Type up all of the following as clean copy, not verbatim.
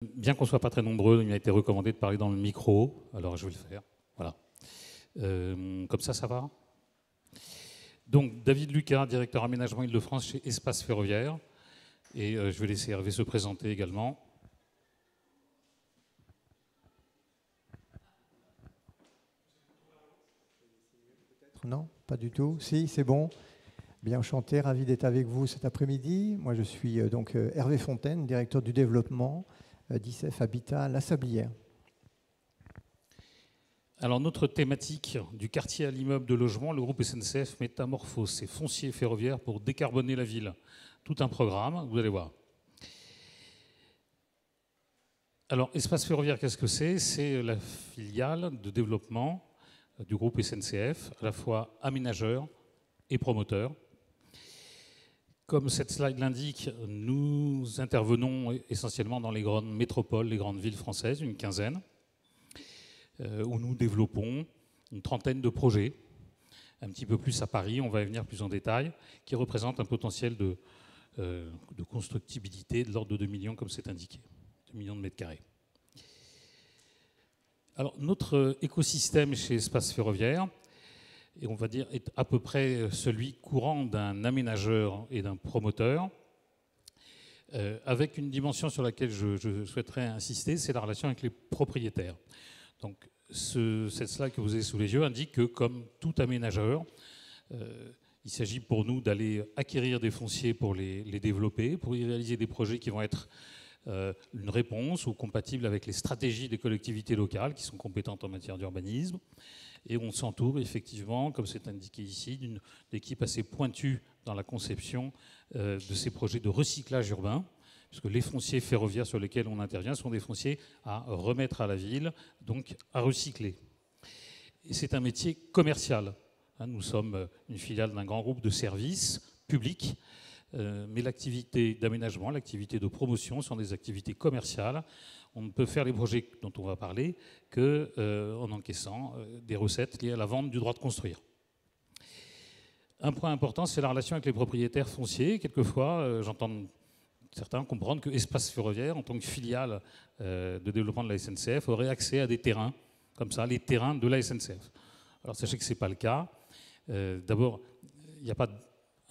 Bien qu'on ne soit pas très nombreux, il m'a été recommandé de parler dans le micro, alors je vais le faire. Voilà. Comme ça va. Donc, David Lucas, directeur aménagement Île-de-France chez Espace Ferroviaire. Et je vais laisser Hervé se présenter également. Non, pas du tout. Si, c'est bon. Bien enchanté, ravi d'être avec vous cet après-midi. Moi, je suis donc Hervé Fontaine, directeur du développement d'ICEF Habitat La Sablière. Alors, notre thématique du quartier à l'immeuble de logement, le groupe SNCF métamorphose ses fonciers ferroviaires pour décarboner la ville. Tout un programme, vous allez voir. Alors, Espace Ferroviaire, qu'est-ce que c'est? C'est la filiale de développement du groupe SNCF, à la fois aménageur et promoteur. Comme cette slide l'indique, nous intervenons essentiellement dans les grandes métropoles, les grandes villes françaises, une quinzaine, où nous développons une trentaine de projets, un petit peu plus à Paris, on va y venir plus en détail, qui représentent un potentiel de constructibilité de l'ordre de 2 millions, comme c'est indiqué, 2 millions de mètres carrés. Alors, notre écosystème chez Espace Ferroviaire, et on va dire, est à peu près celui courant d'un aménageur et d'un promoteur, avec une dimension sur laquelle je souhaiterais insister, c'est la relation avec les propriétaires. Donc, cette slide que vous avez sous les yeux indique que, comme tout aménageur, il s'agit pour nous d'aller acquérir des fonciers pour les développer, pour y réaliser des projets qui vont être une réponse ou compatibles avec les stratégies des collectivités locales qui sont compétentes en matière d'urbanisme. Et on s'entoure effectivement, comme c'est indiqué ici, d'une équipe assez pointue dans la conception de ces projets de recyclage urbain, puisque les fonciers ferroviaires sur lesquels on intervient sont des fonciers à remettre à la ville, donc à recycler. Et c'est un métier commercial. Nous sommes une filiale d'un grand groupe de services publics, mais l'activité d'aménagement, l'activité de promotion sont des activités commerciales. On ne peut faire les projets dont on va parler qu'en encaissant des recettes liées à la vente du droit de construire. Un point important, c'est la relation avec les propriétaires fonciers. Quelquefois, j'entends certains comprendre que Espace Ferroviaire, en tant que filiale de développement de la SNCF, aurait accès à des terrains, comme ça, les terrains de la SNCF. Alors sachez que ce n'est pas le cas. D'abord, il n'y a pas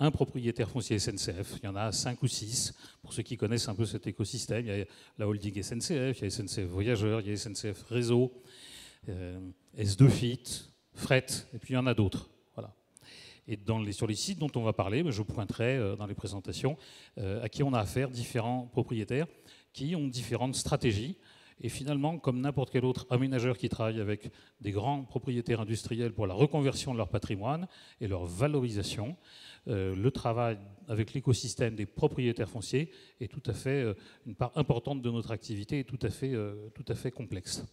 un propriétaire foncier SNCF, il y en a 5 ou 6, pour ceux qui connaissent un peu cet écosystème. Il y a la holding SNCF, il y a SNCF Voyageurs, il y a SNCF Réseau, S2 Fit, Fret, et puis il y en a d'autres. Voilà. Et sur les sites dont on va parler, je pointerai dans les présentations à qui on a affaire, différents propriétaires qui ont différentes stratégies. Et finalement, comme n'importe quel autre aménageur qui travaille avec des grands propriétaires industriels pour la reconversion de leur patrimoine et leur valorisation, le travail avec l'écosystème des propriétaires fonciers est tout à fait une part importante de notre activité et tout à fait complexe.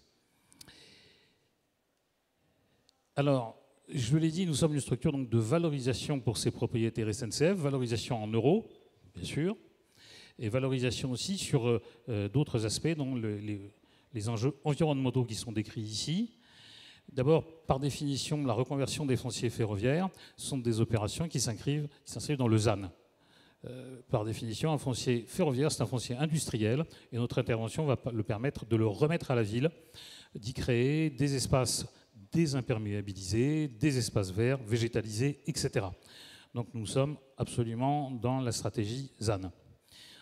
Alors, je l'ai dit, nous sommes une structure donc, de valorisation pour ces propriétaires SNCF, valorisation en euros, bien sûr, et valorisation aussi sur d'autres aspects, dont les enjeux environnementaux qui sont décrits ici. D'abord, par définition, la reconversion des fonciers ferroviaires sont des opérations qui s'inscrivent dans le ZAN. Par définition, un foncier ferroviaire, c'est un foncier industriel, et notre intervention va le permettre de le remettre à la ville, d'y créer des espaces désimperméabilisés, des espaces verts, végétalisés, etc. Donc nous sommes absolument dans la stratégie ZAN.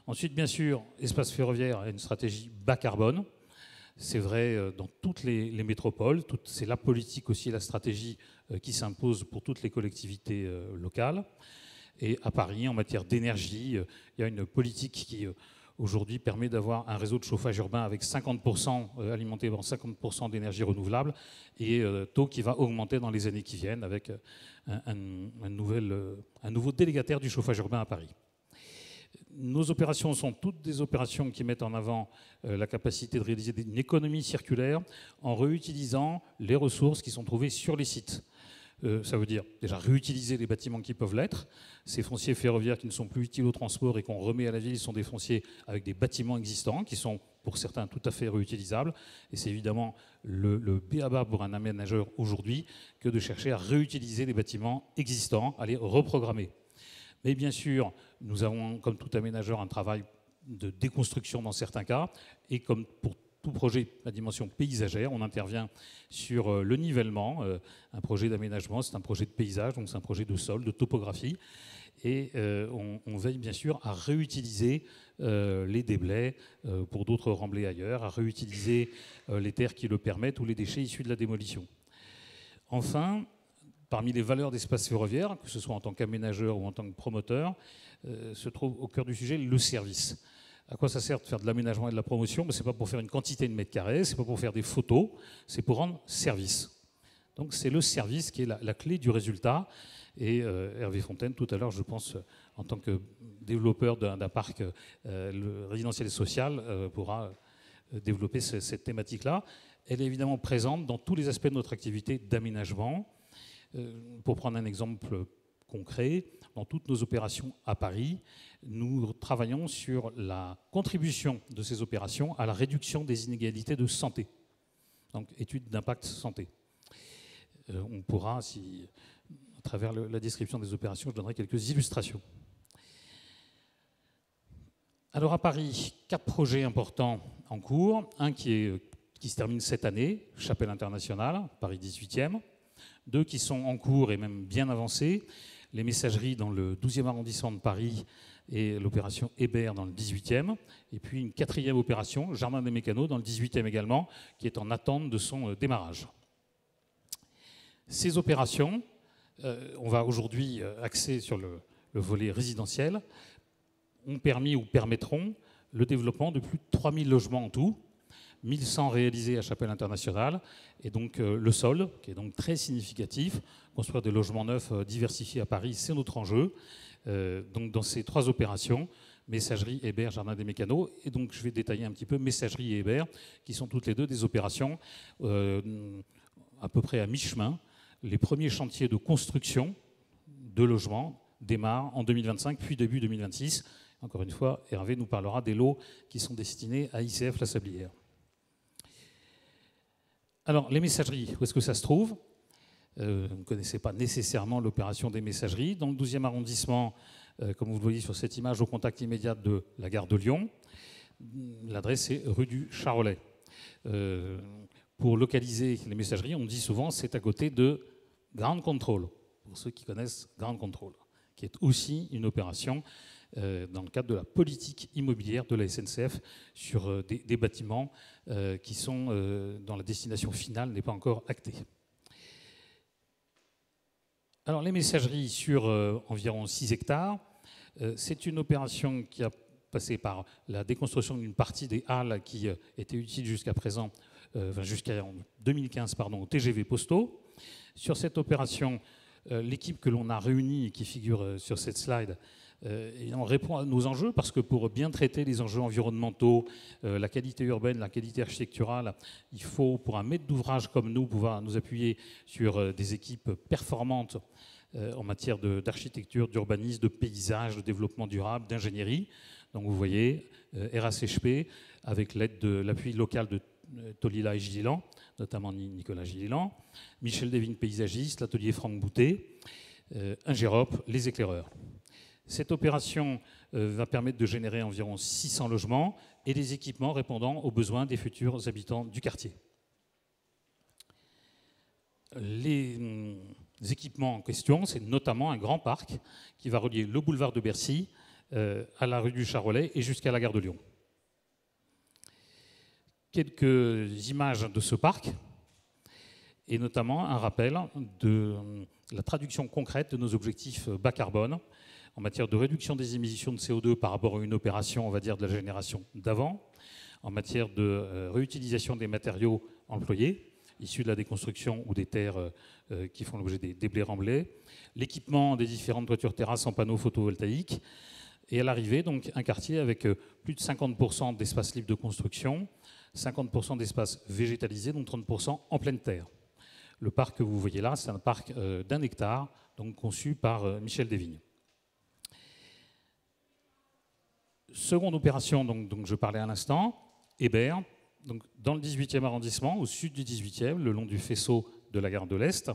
Ensuite, bien sûr, Espace Ferroviaire a une stratégie bas carbone. C'est vrai dans toutes les métropoles. C'est la politique aussi, la stratégie qui s'impose pour toutes les collectivités locales. Et à Paris, en matière d'énergie, il y a une politique qui aujourd'hui permet d'avoir un réseau de chauffage urbain avec 50% alimenté par 50% d'énergie renouvelable et taux qui va augmenter dans les années qui viennent avec un nouveau délégataire du chauffage urbain à Paris. Nos opérations sont toutes des opérations qui mettent en avant la capacité de réaliser une économie circulaire en réutilisant les ressources qui sont trouvées sur les sites. Ça veut dire déjà réutiliser les bâtiments qui peuvent l'être. Ces fonciers ferroviaires qui ne sont plus utiles au transport et qu'on remet à la ville sont des fonciers avec des bâtiments existants qui sont pour certains tout à fait réutilisables. Et c'est évidemment le b.a.-ba pour un aménageur aujourd'hui que de chercher à réutiliser les bâtiments existants, à les reprogrammer. Mais bien sûr, nous avons, comme tout aménageur, un travail de déconstruction dans certains cas, et comme pour tout projet à dimension paysagère, on intervient sur le nivellement. Un projet d'aménagement, c'est un projet de paysage, donc c'est un projet de sol, de topographie, et on veille bien sûr à réutiliser les déblais pour d'autres remblais ailleurs, à réutiliser les terres qui le permettent ou les déchets issus de la démolition. Enfin, parmi les valeurs d'espace ferroviaire, que ce soit en tant qu'aménageur ou en tant que promoteur, se trouve au cœur du sujet le service. À quoi ça sert de faire de l'aménagement et de la promotion? Ce n'est pas pour faire une quantité de mètres carrés, ce n'est pas pour faire des photos, c'est pour rendre service. Donc c'est le service qui est la clé du résultat. Et Hervé Fontaine, tout à l'heure, je pense, en tant que développeur d'un parc résidentiel et social, pourra développer cette thématique-là. Elle est évidemment présente dans tous les aspects de notre activité d'aménagement. Pour prendre un exemple concret, dans toutes nos opérations à Paris, nous travaillons sur la contribution de ces opérations à la réduction des inégalités de santé. Donc, étude d'impact santé. On pourra, si, à travers la description des opérations, je donnerai quelques illustrations. Alors, à Paris, 4 projets importants en cours. Un qui se termine cette année, Chapelle Internationale, Paris 18e. 2 qui sont en cours et même bien avancés. Les messageries dans le 12e arrondissement de Paris et l'opération Hébert dans le 18e. Et puis une 4e opération, Jardin des Mécanos, dans le 18e également, qui est en attente de son démarrage. Ces opérations, on va aujourd'hui axer sur le volet résidentiel, ont permis ou permettront le développement de plus de 3000 logements en tout, 1100 réalisés à Chapelle Internationale, et donc le sol, qui est donc très significatif. Construire des logements neufs diversifiés à Paris, c'est notre enjeu. Donc dans ces 3 opérations, Messagerie, Hébert, Jardin des Mécanos, et donc je vais détailler un petit peu Messagerie et Hébert, qui sont toutes les deux des opérations à peu près à mi-chemin. Les premiers chantiers de construction de logements démarrent en 2025, puis début 2026. Encore une fois, Hervé nous parlera des lots qui sont destinés à ICF La Sablière. Alors, les messageries, où est-ce que ça se trouve? Vous ne connaissez pas nécessairement l'opération des messageries. Dans le 12e arrondissement, comme vous le voyez sur cette image, au contact immédiat de la gare de Lyon. L'adresse est rue du Charolais. Pour localiser les messageries, on dit souvent c'est à côté de Ground Control, pour ceux qui connaissent Ground Control, qui est aussi une opération dans le cadre de la politique immobilière de la SNCF sur des bâtiments qui sont dont la destination finale n'est pas encore actée. Alors les messageries sur environ 6 hectares, c'est une opération qui a passé par la déconstruction d'une partie des halles qui étaient utiles jusqu'à présent, jusqu'en 2015 pardon, aux TGV postaux. Sur cette opération, l'équipe que l'on a réunie et qui figure sur cette slide on répond à nos enjeux parce que pour bien traiter les enjeux environnementaux, la qualité urbaine, la qualité architecturale, il faut, pour un maître d'ouvrage comme nous, pouvoir nous appuyer sur des équipes performantes en matière d'architecture, d'urbanisme, de paysage, de développement durable, d'ingénierie. Donc vous voyez, RACHP, avec l'aide de l'appui local de Tolila et Gillilan, notamment Nicolas Gillilan, Michel Devigne, paysagiste, l'atelier Franck Boutet, Ingérop, les éclaireurs. Cette opération va permettre de générer environ 600 logements et des équipements répondant aux besoins des futurs habitants du quartier. Les équipements en question, c'est notamment un grand parc qui va relier le boulevard de Bercy à la rue du Charolais et jusqu'à la gare de Lyon. Quelques images de ce parc et notamment un rappel de la traduction concrète de nos objectifs bas carbone en matière de réduction des émissions de CO2 par rapport à une opération, on va dire, de la génération d'avant, en matière de réutilisation des matériaux employés, issus de la déconstruction ou des terres qui font l'objet des blés remblais, l'équipement des différentes toitures terrasses en panneaux photovoltaïques, et à l'arrivée, donc, un quartier avec plus de 50% d'espace libre de construction, 50% d'espace végétalisé, dont 30% en pleine terre. Le parc que vous voyez là, c'est un parc d'1 hectare, donc conçu par Michel Devigne. Seconde opération, donc je parlais à l'instant, Hébert, donc dans le 18e arrondissement, au sud du 18e, le long du faisceau de la gare de l'Est.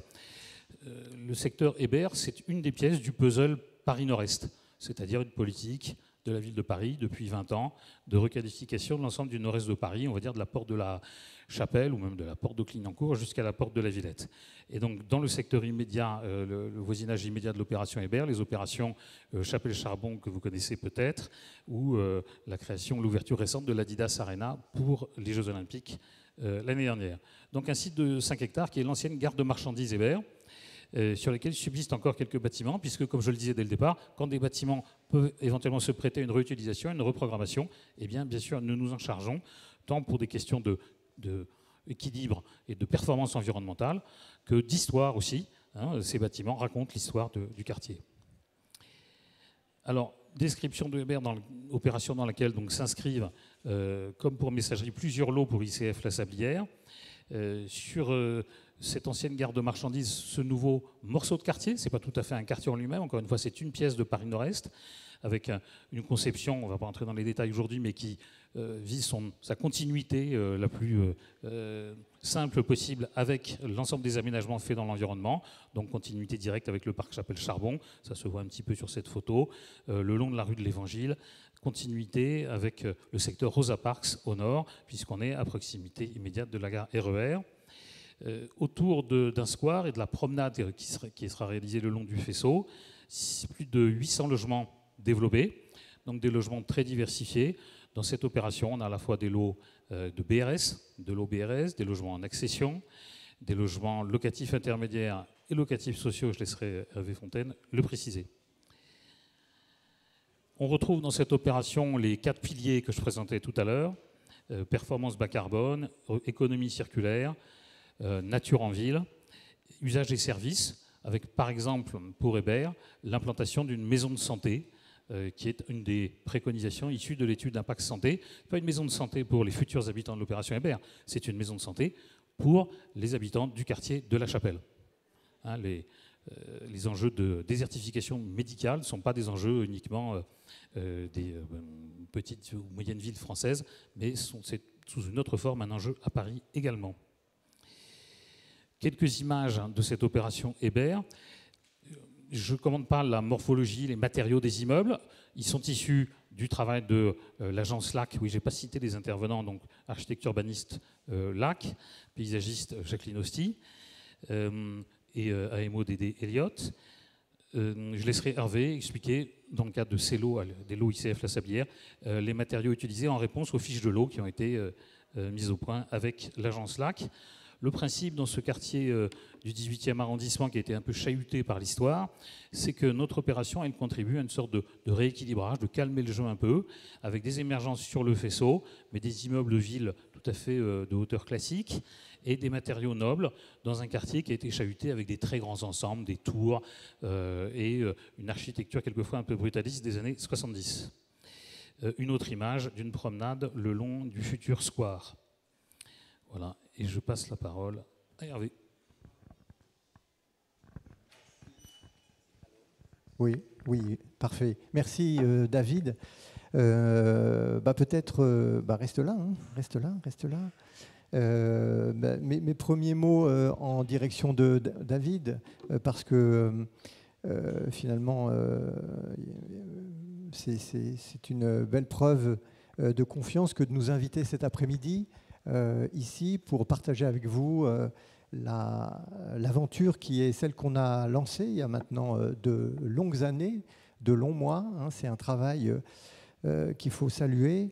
Le secteur Hébert, c'est une des pièces du puzzle Paris Nord-Est, c'est-à-dire une politique de la ville de Paris depuis 20 ans, de requalification de l'ensemble du nord-est de Paris, on va dire de la porte de la Chapelle ou même de la porte de Clignancourt jusqu'à la porte de la Villette. Et donc dans le secteur immédiat, le voisinage immédiat de l'opération Hébert, les opérations Chapelle-Charbon que vous connaissez peut-être, ou la création, l'ouverture récente de l'Adidas Arena pour les Jeux Olympiques l'année dernière. Donc un site de 5 hectares qui est l'ancienne gare de marchandises Hébert, sur lesquels subsistent encore quelques bâtiments, puisque, comme je le disais dès le départ, quand des bâtiments peuvent éventuellement se prêter à une réutilisation, une reprogrammation, eh bien sûr, nous nous en chargeons, tant pour des questions d'équilibre et de performance environnementale, que d'histoire aussi. Ces bâtiments racontent l'histoire du quartier. Alors, description de Hébert, opération dans laquelle s'inscrivent, comme pour messagerie, plusieurs lots pour ICF La Sablière. Sur cette ancienne gare de marchandises, ce nouveau morceau de quartier, ce n'est pas tout à fait un quartier en lui-même, encore une fois c'est une pièce de Paris Nord-Est, avec une conception, on ne va pas entrer dans les détails aujourd'hui, mais qui vise sa continuité la plus simple possible avec l'ensemble des aménagements faits dans l'environnement, donc continuité directe avec le parc Chapelle-Charbon, ça se voit un petit peu sur cette photo, le long de la rue de l'Évangile, continuité avec le secteur Rosa Parks au nord, puisqu'on est à proximité immédiate de la gare RER. Autour d'un square et de la promenade qui sera réalisée le long du faisceau, plus de 800 logements développés, donc des logements très diversifiés. Dans cette opération, on a à la fois des lots de BRS, des logements en accession, des logements locatifs intermédiaires et locatifs sociaux, je laisserai Hervé Fontaine le préciser. On retrouve dans cette opération les 4 piliers que je présentais tout à l'heure, performance bas carbone, économie circulaire, nature en ville, usage des services, avec par exemple pour Hébert l'implantation d'une maison de santé, qui est une des préconisations issues de l'étude d'impact santé. Pas une maison de santé pour les futurs habitants de l'opération Hébert, c'est une maison de santé pour les habitants du quartier de la Chapelle. Les enjeux de désertification médicale ne sont pas des enjeux uniquement des petites ou moyennes villes françaises, mais c'est sous une autre forme un enjeu à Paris également. Quelques images de cette opération Hébert. Je ne commande pas la morphologie, les matériaux des immeubles. Ils sont issus du travail de l'agence LAC. Oui, je n'ai pas cité les intervenants, donc architecte urbaniste LAC, paysagiste Jacqueline Hosty et AMO Dédé Elliott. Je laisserai Hervé expliquer, dans le cadre de ces lots, des lots ICF La Sablière, les matériaux utilisés en réponse aux fiches de lots qui ont été mises au point avec l'agence LAC. Le principe dans ce quartier du 18e arrondissement qui a été un peu chahuté par l'histoire, c'est que notre opération, elle contribue à une sorte de rééquilibrage, de calmer le jeu un peu, avec des émergences sur le faisceau, mais des immeubles de ville tout à fait de hauteur classique, et des matériaux nobles dans un quartier qui a été chahuté avec des très grands ensembles, des tours et une architecture quelquefois un peu brutaliste des années 70. Une autre image d'une promenade le long du futur square. Voilà, et je passe la parole à Hervé. Oui, parfait. Merci David. Peut-être, reste là, reste là. Mes premiers mots en direction de David, parce que finalement, c'est une belle preuve de confiance que de nous inviter cet après-midi ici pour partager avec vous l'aventure qui est celle qu'on a lancée il y a maintenant de longues années, de longs mois. C'est un travail qu'il faut saluer.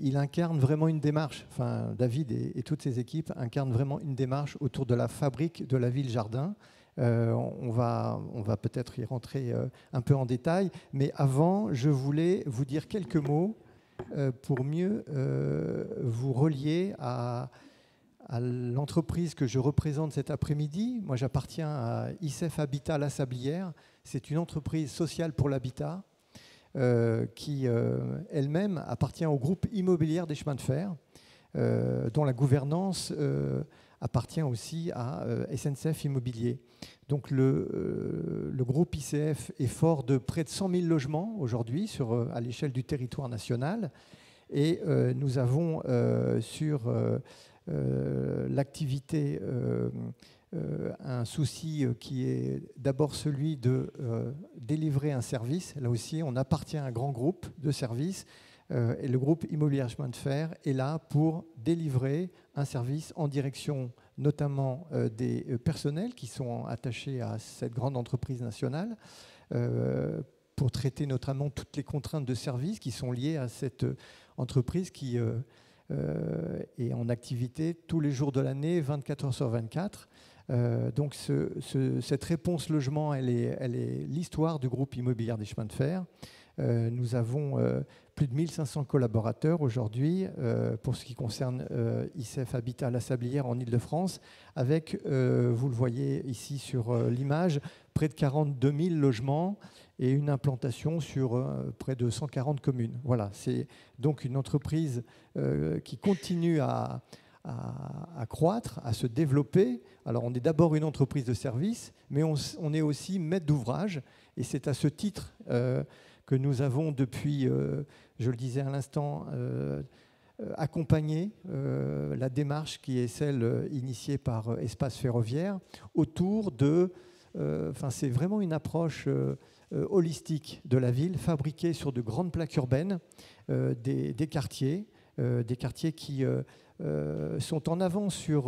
Il incarne vraiment une démarche, enfin David et toutes ses équipes incarnent vraiment une démarche autour de la fabrique de la ville-jardin. On va peut-être y rentrer un peu en détail, mais avant, je voulais vous dire quelques mots pour mieux vous relier à l'entreprise que je représente cet après-midi. Moi, j'appartiens à ICF Habitat La Sablière. C'est une entreprise sociale pour l'habitat qui elle-même appartient au groupe immobilier des chemins de fer, dont la gouvernance appartient aussi à SNCF Immobilier. Donc le groupe ICF est fort de près de 100 000 logements aujourd'hui à l'échelle du territoire national. Et nous avons sur l'activité un souci qui est d'abord celui de délivrer un service. Là aussi, on appartient à un grand groupe de services et le groupe Immobilier Chemin de Fer est là pour délivrer un service en direction notamment des personnels qui sont attachés à cette grande entreprise nationale, pour traiter notamment toutes les contraintes de service qui sont liées à cette entreprise qui est en activité tous les jours de l'année, 24 heures sur 24. Donc cette réponse logement, elle est l'histoire du groupe Immobilier des Chemins de Fer. Nous avons plus de 1500 collaborateurs aujourd'hui pour ce qui concerne ICF Habitat La Sablière en Ile-de-France, avec, vous le voyez ici sur l'image, près de 42 000 logements et une implantation sur près de 140 communes. Voilà, c'est donc une entreprise qui continue à croître, à se développer. Alors on est d'abord une entreprise de service, mais on est aussi maître d'ouvrage, et c'est à ce titre que nous avons depuis, je le disais à l'instant, accompagné la démarche qui est celle initiée par Espace Ferroviaire autour de... c'est vraiment une approche holistique de la ville, fabriquée sur de grandes plaques urbaines, des quartiers qui sont en avance sur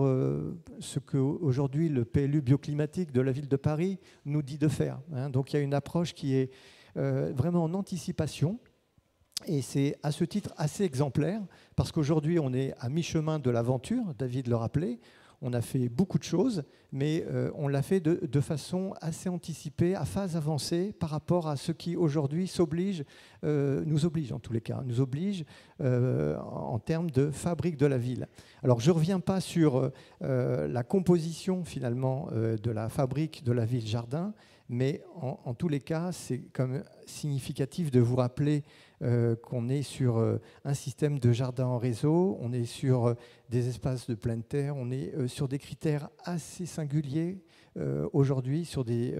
ce qu'aujourd'hui le PLU bioclimatique de la ville de Paris nous dit de faire. Donc il y a une approche qui est vraiment en anticipation, et c'est à ce titre assez exemplaire, parce qu'aujourd'hui on est à mi-chemin de l'aventure, David le rappelait. On a fait beaucoup de choses, mais on l'a fait de façon assez anticipée, à phase avancée, par rapport à ce qui aujourd'hui nous oblige en tous les cas, nous oblige en termes de fabrique de la ville. Alors je ne reviens pas sur la composition finalement de la fabrique de la ville jardin, mais en tous les cas, c'est comme significatif de vous rappeler qu'on est sur un système de jardin en réseau, on est sur des espaces de pleine terre, on est sur des critères assez singuliers aujourd'hui, sur des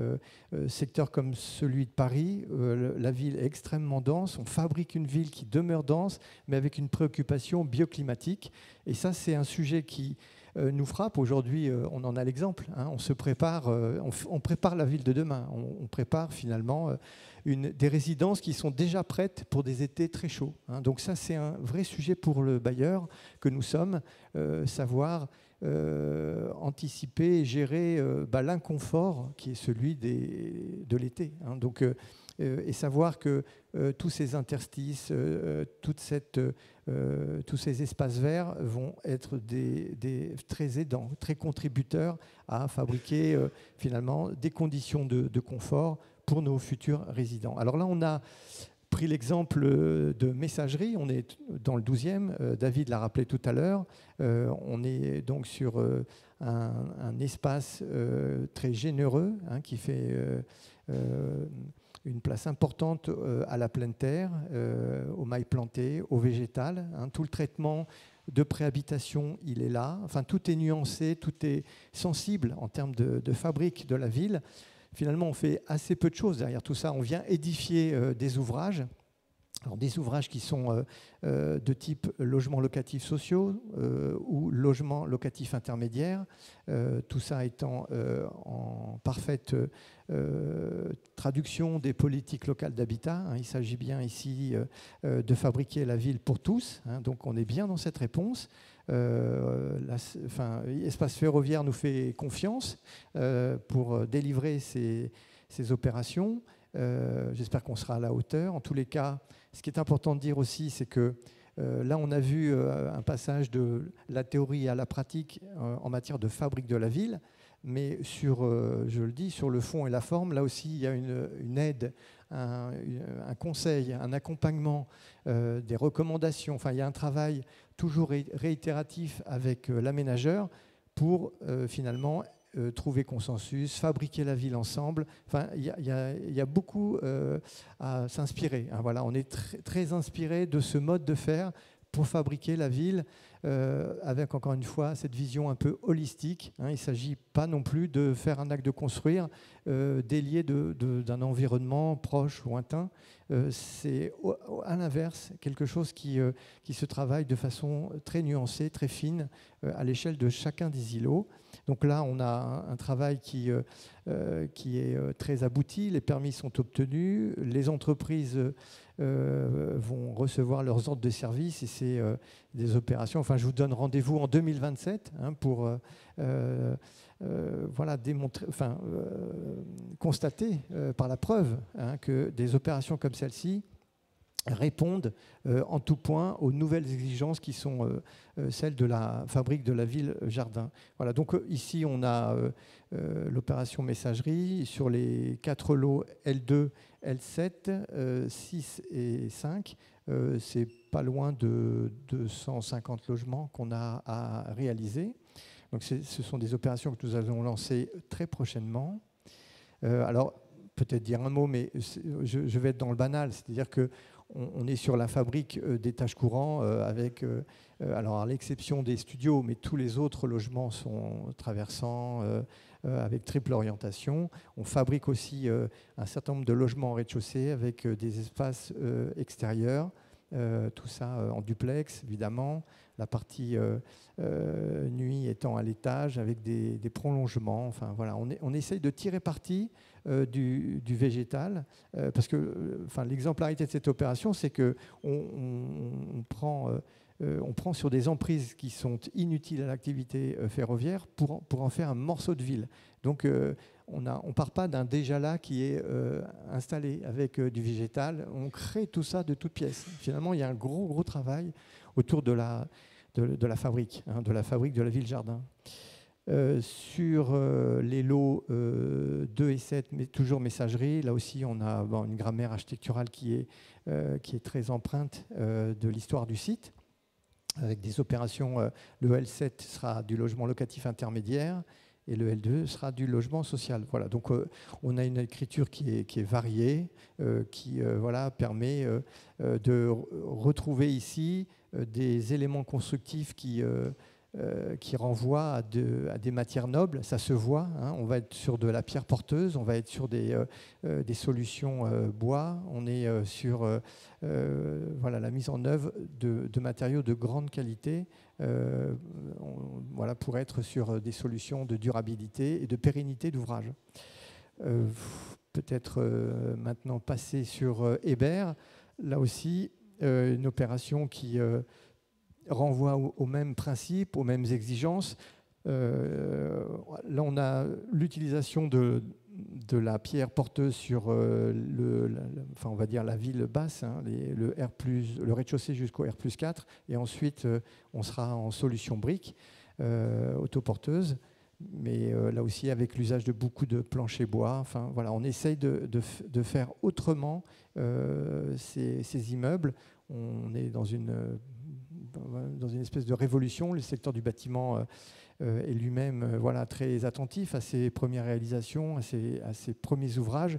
secteurs comme celui de Paris. La ville est extrêmement dense, on fabrique une ville qui demeure dense, mais avec une préoccupation bioclimatique. Et ça, c'est un sujet qui nous frappe. Aujourd'hui, on en a l'exemple. On se prépare, on prépare la ville de demain. On prépare finalement des résidences qui sont déjà prêtes pour des étés très chauds. Donc ça, c'est un vrai sujet pour le bailleur que nous sommes, savoir anticiper et gérer l'inconfort qui est celui de l'été. Donc, et savoir que tous ces interstices, tous ces espaces verts vont être très aidants, très contributeurs à fabriquer finalement des conditions de confort pour nos futurs résidents. Alors là, on a pris l'exemple de messagerie, on est dans le 12e, David l'a rappelé tout à l'heure, on est donc sur un espace très généreux qui fait une place importante à la pleine terre, aux mailles plantées, au végétal. Tout le traitement de préhabitation, il est là. Enfin, tout est nuancé, tout est sensible en termes de fabrique de la ville. Finalement, on fait assez peu de choses derrière tout ça. On vient édifier des ouvrages. Alors, des ouvrages qui sont de type logements locatifs sociaux ou logements locatifs intermédiaires, tout ça étant en parfaite traduction des politiques locales d'habitat. Il s'agit bien ici de fabriquer la ville pour tous, donc on est bien dans cette réponse. Espace Ferroviaire nous fait confiance pour délivrer ces opérations. J'espère qu'on sera à la hauteur. En tous les cas, ce qui est important de dire aussi, c'est que là, on a vu un passage de la théorie à la pratique en matière de fabrique de la ville, mais je le dis, sur le fond et la forme, là aussi, il y a une aide, un conseil, un accompagnement, des recommandations. Enfin, il y a un travail toujours réitératif avec l'aménageur pour finalement trouver consensus, fabriquer la ville ensemble. Enfin, il y a beaucoup à s'inspirer. Voilà, on est très inspiré de ce mode de faire pour fabriquer la ville avec, encore une fois, cette vision un peu holistique. Il ne s'agit pas non plus de faire un acte de construire délié d'un environnement proche, lointain. C'est à l'inverse quelque chose qui se travaille de façon très nuancée, très fine, à l'échelle de chacun des îlots. Donc là, on a un travail qui est très abouti. Les permis sont obtenus. Les entreprises vont recevoir leurs ordres de service et c'est des opérations. Enfin, je vous donne rendez-vous en 2027 pour voilà, constater par la preuve que des opérations comme celle-ci répondent en tout point aux nouvelles exigences qui sont celles de la fabrique de la ville Jardin. Voilà, donc ici on a l'opération messagerie sur les 4 lots L2, L7, 6 et 5. C'est pas loin de 250 logements qu'on a à réaliser. Donc ce sont des opérations que nous allons lancer très prochainement. Alors peut-être dire un mot, mais je vais être dans le banal, c'est-à-dire que on est sur la fabrique d'étages courants avec, alors à l'exception des studios, mais tous les autres logements sont traversants, avec triple orientation. On fabrique aussi un certain nombre de logements en rez-de-chaussée avec des espaces extérieurs, tout ça en duplex, évidemment. La partie nuit étant à l'étage avec des prolongements. Enfin, voilà, on essaye de tirer parti du végétal parce que l'exemplarité de cette opération, c'est qu'on prend sur des emprises qui sont inutiles à l'activité ferroviaire pour en faire un morceau de ville. Donc, on ne part pas d'un déjà là qui est installé avec du végétal. On crée tout ça de toutes pièces. Finalement, il y a un gros travail autour de la fabrique, de la fabrique de la ville Jardin. Sur les lots 2 et 7, mais toujours messagerie, là aussi on a une grammaire architecturale qui est très empreinte de l'histoire du site, avec des opérations. Le L7 sera du logement locatif intermédiaire et le L2 sera du logement social. Voilà, donc on a une écriture qui est variée, qui permet de retrouver ici des éléments constructifs qui renvoient à des matières nobles. Ça se voit, on va être sur de la pierre porteuse, on va être sur des solutions bois, on est sur la mise en œuvre de matériaux de grande qualité, pour être sur des solutions de durabilité et de pérennité d'ouvrage. Peut-être maintenant passer sur Hébert, là aussi une opération qui renvoie aux mêmes principes, aux mêmes exigences. Là, on a l'utilisation de la pierre porteuse sur on va dire la ville basse, le rez-de-chaussée jusqu'au R+4, et ensuite on sera en solution brique autoporteuse, mais là aussi avec l'usage de beaucoup de planchers bois. Enfin, voilà, on essaye de faire autrement ces immeubles. On est dans une espèce de révolution. Le secteur du bâtiment est lui-même très attentif à ses premières réalisations, à ses premiers ouvrages.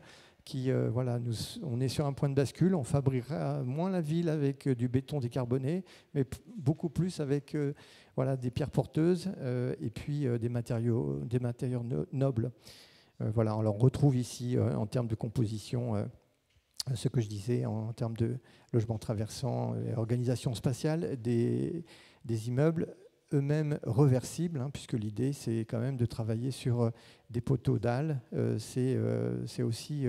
On est sur un point de bascule. On fabriquera moins la ville avec du béton décarboné, mais beaucoup plus avec des pierres porteuses et puis des matériaux nobles. On retrouve ici en termes de composition ce que je disais en termes de logement traversant et organisation spatiale des immeubles eux-mêmes reversibles, puisque l'idée c'est quand même de travailler sur des poteaux dalles. C'est aussi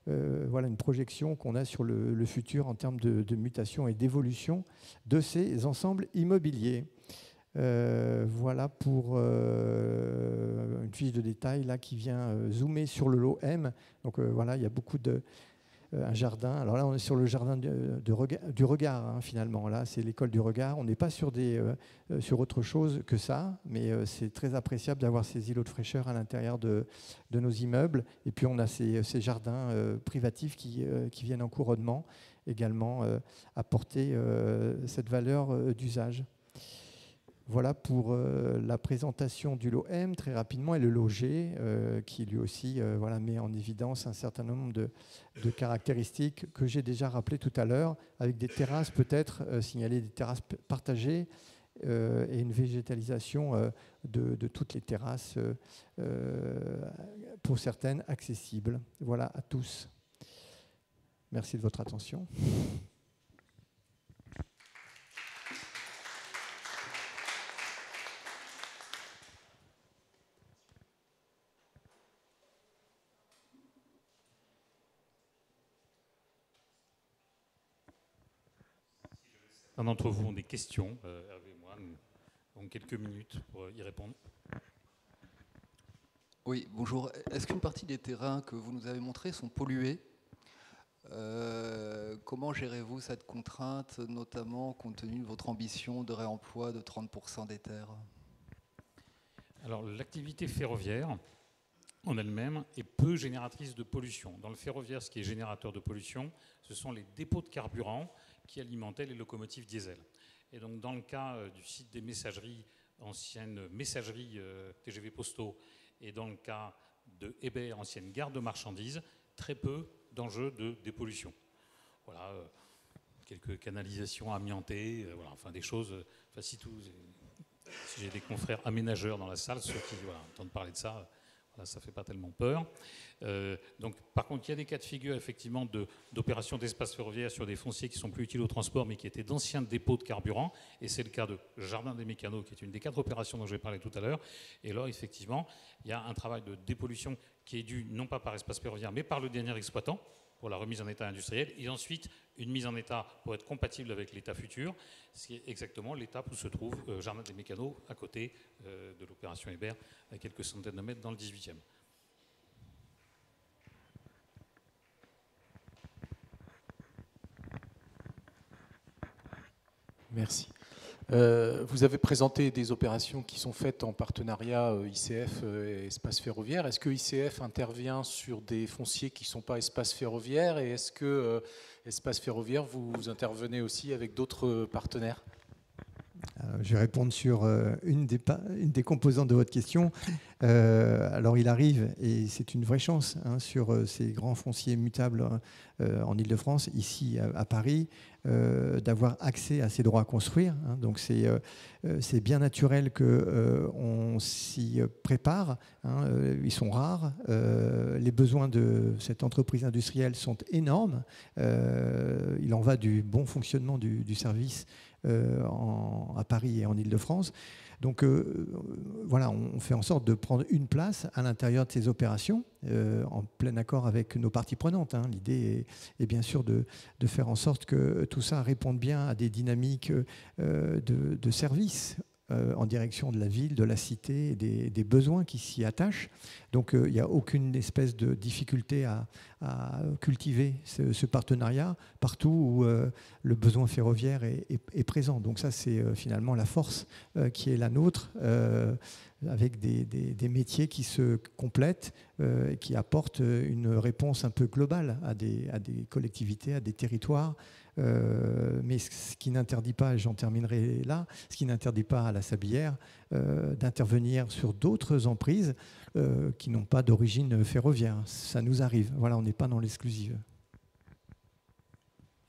une projection qu'on a sur le futur en termes de mutation et d'évolution de ces ensembles immobiliers. Voilà pour une fiche de détail là qui vient zoomer sur le lot M. Donc il y a beaucoup de un jardin. Alors là, on est sur le jardin du regard, finalement. Là, c'est l'école du regard. On n'est pas sur autre chose que ça, mais c'est très appréciable d'avoir ces îlots de fraîcheur à l'intérieur de nos immeubles. Et puis, on a ces jardins privatifs qui viennent en couronnement, également apporter cette valeur d'usage. Voilà pour la présentation du lot M très rapidement et le lot G qui lui aussi voilà, met en évidence un certain nombre de caractéristiques que j'ai déjà rappelées tout à l'heure, avec des terrasses peut-être signaler des terrasses partagées et une végétalisation de toutes les terrasses, pour certaines accessibles. Voilà à tous. Merci de votre attention. Un d'entre vous ont des questions, Hervé et moi, nous avons quelques minutes pour y répondre. Oui, bonjour. Est-ce qu'une partie des terrains que vous nous avez montrés sont pollués ? Comment gérez-vous cette contrainte, notamment compte tenu de votre ambition de réemploi de 30% des terres ? Alors, l'activité ferroviaire en elle-même est peu génératrice de pollution. Dans le ferroviaire, ce qui est générateur de pollution, ce sont les dépôts de carburant qui alimentaient les locomotives diesel. Et donc, dans le cas du site des messageries, anciennes messageries TGV postaux, et dans le cas de Hébert, ancienne gare de marchandises, très peu d'enjeux de dépollution. Voilà, quelques canalisations amiantées, voilà, enfin des choses, enfin si j'ai des confrères aménageurs dans la salle, ceux qui entendent parler de ça, voilà, ça ne fait pas tellement peur. Donc, par contre, il y a des cas de figure effectivement d'opérations d'espace ferroviaire sur des fonciers qui sont plus utiles au transport, mais qui étaient d'anciens dépôts de carburant. Et c'est le cas de Jardin des Mécanos, qui est une des 4 opérations dont j'ai parlé tout à l'heure. Et là, effectivement, il y a un travail de dépollution qui est dû non pas par espace ferroviaire, mais par le dernier exploitant pour la remise en état industriel, et ensuite une mise en état pour être compatible avec l'état futur, c'est exactement l'étape où se trouve Jardin des Mécanos, à côté de l'opération Hébert, à quelques centaines de mètres dans le 18e. Merci. Vous avez présenté des opérations qui sont faites en partenariat ICF et Espace Ferroviaire. Est-ce que ICF intervient sur des fonciers qui ne sont pas Espace Ferroviaire, et est-ce que Espace Ferroviaire, vous intervenez aussi avec d'autres partenaires ? Je vais répondre sur une des composantes de votre question. Alors il arrive, et c'est une vraie chance sur ces grands fonciers mutables en Ile-de-France, ici à Paris, d'avoir accès à ces droits à construire. Donc c'est bien naturel qu'on s'y prépare. Ils sont rares. Les besoins de cette entreprise industrielle sont énormes. Il en va du bon fonctionnement du service à Paris et en Ile-de-France. Donc voilà, on fait en sorte de prendre une place à l'intérieur de ces opérations, en plein accord avec nos parties prenantes. L'idée est bien sûr de faire en sorte que tout ça réponde bien à des dynamiques de service en direction de la ville, de la cité, et des besoins qui s'y attachent. Donc il n'y a aucune espèce de difficulté à cultiver ce partenariat partout où le besoin ferroviaire est présent. Donc ça, c'est finalement la force qui est la nôtre, avec des métiers qui se complètent et qui apportent une réponse un peu globale à des collectivités, à des territoires. Mais ce qui n'interdit pas, et j'en terminerai là, ce qui n'interdit pas à la Sablière d'intervenir sur d'autres emprises qui n'ont pas d'origine ferroviaire. Ça nous arrive. Voilà, on n'est pas dans l'exclusive.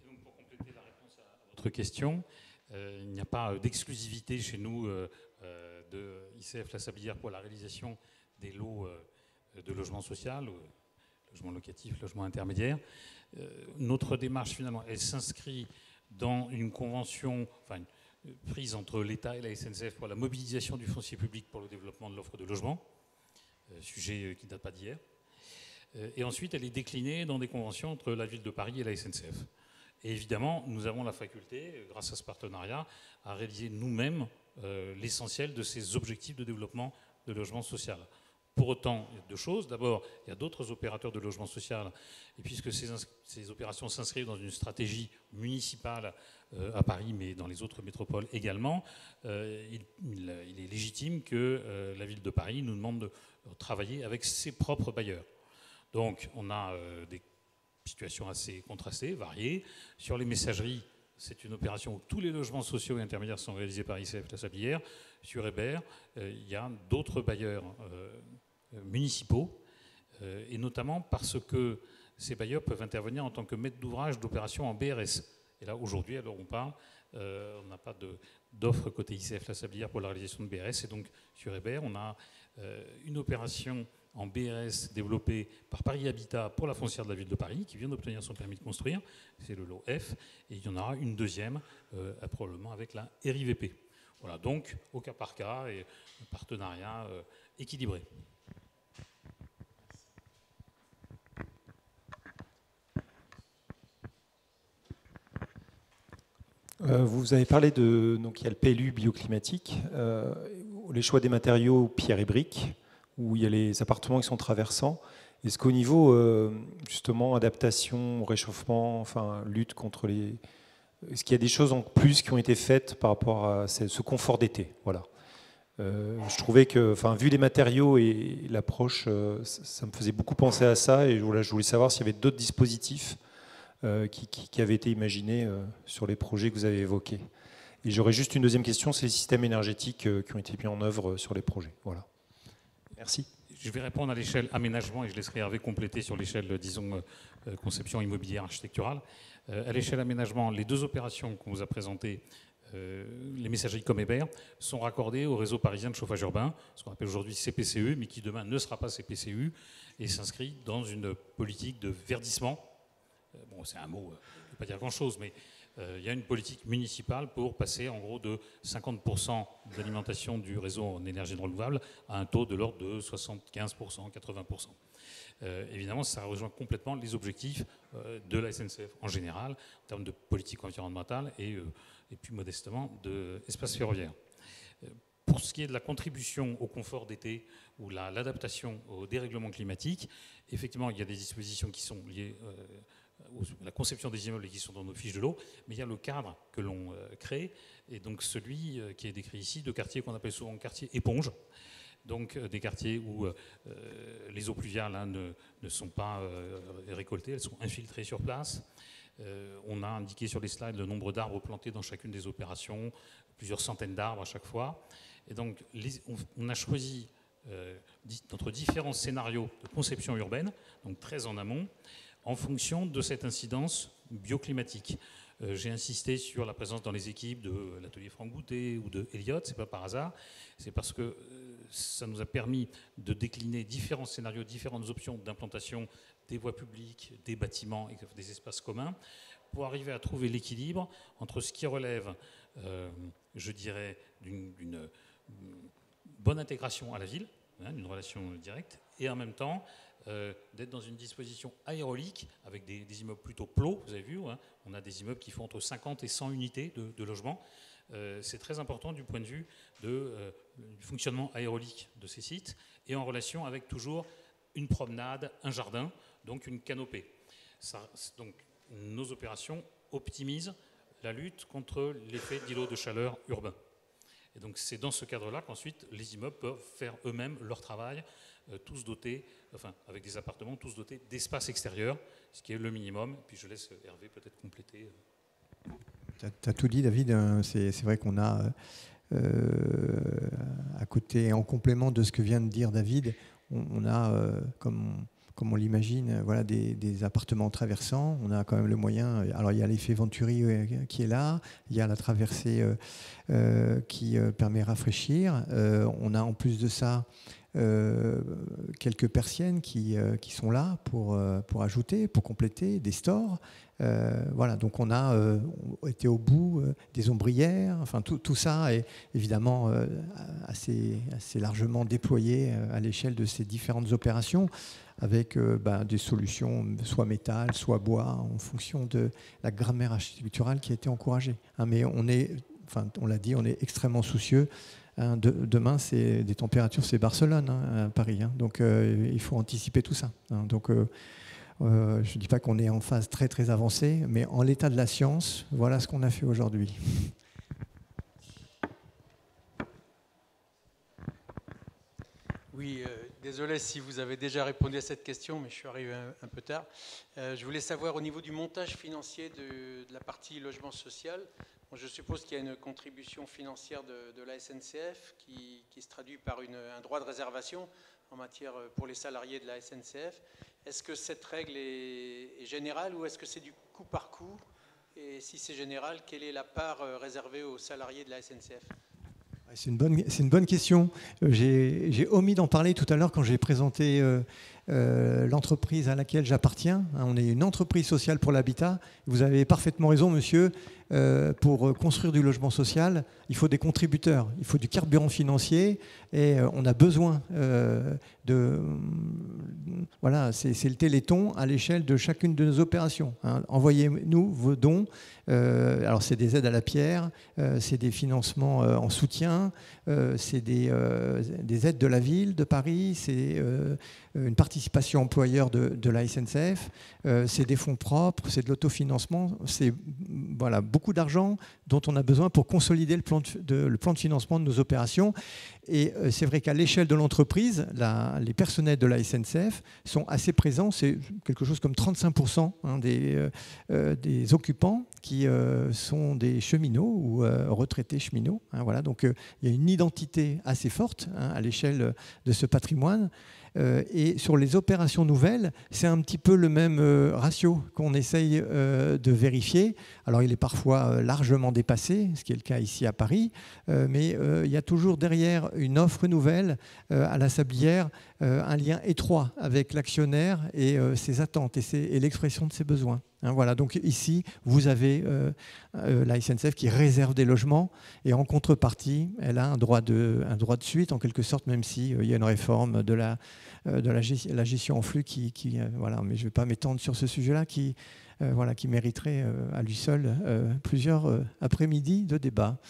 Et donc, pour compléter la réponse à votre question, il n'y a pas d'exclusivité chez nous de ICF La Sablière pour la réalisation des lots de logement social, logement locatif, logement intermédiaire. Notre démarche, finalement, elle s'inscrit dans une convention prise entre l'État et la SNCF pour la mobilisation du foncier public pour le développement de l'offre de logement, sujet qui ne date pas d'hier. Et ensuite, elle est déclinée dans des conventions entre la ville de Paris et la SNCF. Et évidemment, nous avons la faculté, grâce à ce partenariat, à réaliser nous-mêmes l'essentiel de ces objectifs de développement de logement social. Pour autant, il y a 2 choses. D'abord, il y a d'autres opérateurs de logement social, et puisque ces opérations s'inscrivent dans une stratégie municipale à Paris, mais dans les autres métropoles également, il est légitime que la ville de Paris nous demande de travailler avec ses propres bailleurs. Donc, on a des situations assez contrastées, variées. Sur les messageries, c'est une opération où tous les logements sociaux et intermédiaires sont réalisés par ICF La Sablière. Sur Hébert, il y a d'autres bailleurs municipaux, et notamment parce que ces bailleurs peuvent intervenir en tant que maître d'ouvrage d'opérations en BRS. Et là, aujourd'hui, alors on parle, on n'a pas d'offre côté ICF La Sablière pour la réalisation de BRS, et donc sur Hébert, on a une opération en BRS développée par Paris Habitat pour la foncière de la ville de Paris, qui vient d'obtenir son permis de construire, c'est le lot F, et il y en aura une deuxième, probablement avec la RIVP. Voilà, donc au cas par cas, et un partenariat équilibré. Vous avez parlé de, donc il y a le PLU bioclimatique, les choix des matériaux pierre et briques, où il y a les appartements qui sont traversants. Est-ce qu'au niveau justement adaptation, réchauffement, enfin lutte contre les, est-ce qu'il y a des choses en plus qui ont été faites par rapport à ce confort d'été, voilà. Je trouvais que, enfin, vu les matériaux et l'approche, ça me faisait beaucoup penser à ça, et voilà, je voulais savoir s'il y avait d'autres dispositifs qui avaient été imaginés sur les projets que vous avez évoqués. Et j'aurais juste une deuxième question, c'est les systèmes énergétiques qui ont été mis en œuvre sur les projets. Voilà. Merci. Je vais répondre à l'échelle aménagement et je laisserai Hervé compléter sur l'échelle, disons, conception immobilière architecturale. À l'échelle aménagement, les deux opérations qu'on vous a présentées, les messageries comme Hébert, sont raccordées au réseau parisien de chauffage urbain, ce qu'on appelle aujourd'hui CPCE, mais qui demain ne sera pas CPCU, et s'inscrit dans une politique de verdissement. Bon, c'est un mot, je ne veux pas dire grand-chose, mais il y a une politique municipale pour passer en gros de 50% d'alimentation du réseau en énergie renouvelable à un taux de l'ordre de 75%, 80%. Évidemment, ça rejoint complètement les objectifs de la SNCF en général, en termes de politique environnementale et plus modestement d'espace ferroviaire. Pour ce qui est de la contribution au confort d'été ou l'adaptation au dérèglement climatique, effectivement, il y a des dispositions qui sont liées la conception des immeubles qui sont dans nos fiches de l'eau, mais il y a le cadre que l'on crée, et donc celui qui est décrit ici, de quartiers qu'on appelle souvent quartiers éponges, donc des quartiers où les eaux pluviales ne sont pas récoltées, elles sont infiltrées sur place. On a indiqué sur les slides le nombre d'arbres plantés dans chacune des opérations, plusieurs centaines d'arbres à chaque fois, et donc on a choisi entre différents scénarios de conception urbaine, donc très en amont, en fonction de cette incidence bioclimatique. J'ai insisté sur la présence dans les équipes de l'atelier Franck Boutet ou de Elliott, c'est pas par hasard, c'est parce que ça nous a permis de décliner différents scénarios, différentes options d'implantation des voies publiques, des bâtiments et des espaces communs, pour arriver à trouver l'équilibre entre ce qui relève, je dirais, d'une bonne intégration à la ville, d'une relation directe, et en même temps d'être dans une disposition aérolique avec des immeubles plutôt plots, vous avez vu, hein, on a des immeubles qui font entre 50 et 100 unités de logement. C'est très important du point de vue du fonctionnement aérolique de ces sites, et en relation avec toujours une promenade, un jardin, donc une canopée. Donc nos opérations optimisent la lutte contre l'effet d'îlot de chaleur urbain. Et donc c'est dans ce cadre-là qu'ensuite les immeubles peuvent faire eux-mêmes leur travail, tous dotés, enfin avec des appartements tous dotés d'espace extérieur, ce qui est le minimum. Puis je laisse Hervé peut-être compléter. Tu as tout dit, David. C'est vrai qu'on a à côté, en complément de ce que vient de dire David, on a, comme on l'imagine, voilà, des appartements traversants. On a quand même le moyen. Alors il y a l'effet Venturi qui est là, il y a la traversée qui permet de rafraîchir. On a en plus de ça quelques persiennes qui sont là pour ajouter, pour compléter, des stores. Voilà, donc on a été au bout des ombrières. Enfin, tout ça est évidemment assez largement déployé à l'échelle de ces différentes opérations, avec des solutions soit métal, soit bois, en fonction de la grammaire architecturale qui a été encouragée. Hein, mais on l'a dit, on est extrêmement soucieux. Hein, demain, c'est des températures, c'est Barcelone, hein, à Paris. Hein, donc il faut anticiper tout ça. Hein, donc je ne dis pas qu'on est en phase très très avancée, mais en l'état de la science, voilà ce qu'on a fait aujourd'hui. Oui, désolé si vous avez déjà répondu à cette question, mais je suis arrivé un peu tard. Je voulais savoir au niveau du montage financier de la partie logement social. Bon, je suppose qu'il y a une contribution financière de la SNCF qui se traduit par un droit de réservation en matière pour les salariés de la SNCF. Est-ce que cette règle est générale ou est-ce que c'est du coup par coup? Et si c'est général, quelle est la part réservée aux salariés de la SNCF? C'est une bonne question. J'ai omis d'en parler tout à l'heure quand j'ai présenté l'entreprise à laquelle j'appartiens. On est une entreprise sociale pour l'habitat. Vous avez parfaitement raison, monsieur. Pour construire du logement social, il faut des contributeurs, il faut du carburant financier et on a besoin de... Voilà, c'est le Téléthon à l'échelle de chacune de nos opérations. Envoyez-nous vos dons. Alors c'est des aides à la pierre, c'est des financements en soutien, c'est des aides de la ville de Paris, c'est une participation employeur de la SNCF, c'est des fonds propres, c'est de l'autofinancement, c'est voilà, beaucoup d'argent dont on a besoin pour consolider le plan de financement de nos opérations. Et c'est vrai qu'à l'échelle de l'entreprise, les personnels de la SNCF sont assez présents. C'est quelque chose comme 35% des occupants qui sont des cheminots ou retraités cheminots. Voilà, donc il y a une identité assez forte à l'échelle de ce patrimoine. Et sur les opérations nouvelles, c'est un petit peu le même ratio qu'on essaye de vérifier. Alors il est parfois largement dépassé, ce qui est le cas ici à Paris, mais il y a toujours derrière une offre nouvelle à la Sablière, un lien étroit avec l'actionnaire et ses attentes et l'expression de ses besoins. Voilà, donc ici, vous avez la SNCF qui réserve des logements et en contrepartie, elle a un droit de suite, en quelque sorte, même s'il y a une réforme de la gestion en flux voilà, mais je ne vais pas m'étendre sur ce sujet-là, qui mériterait à lui seul plusieurs après-midi de débat.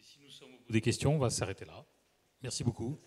Si nous sommes au bout des questions, on va s'arrêter là. Merci beaucoup.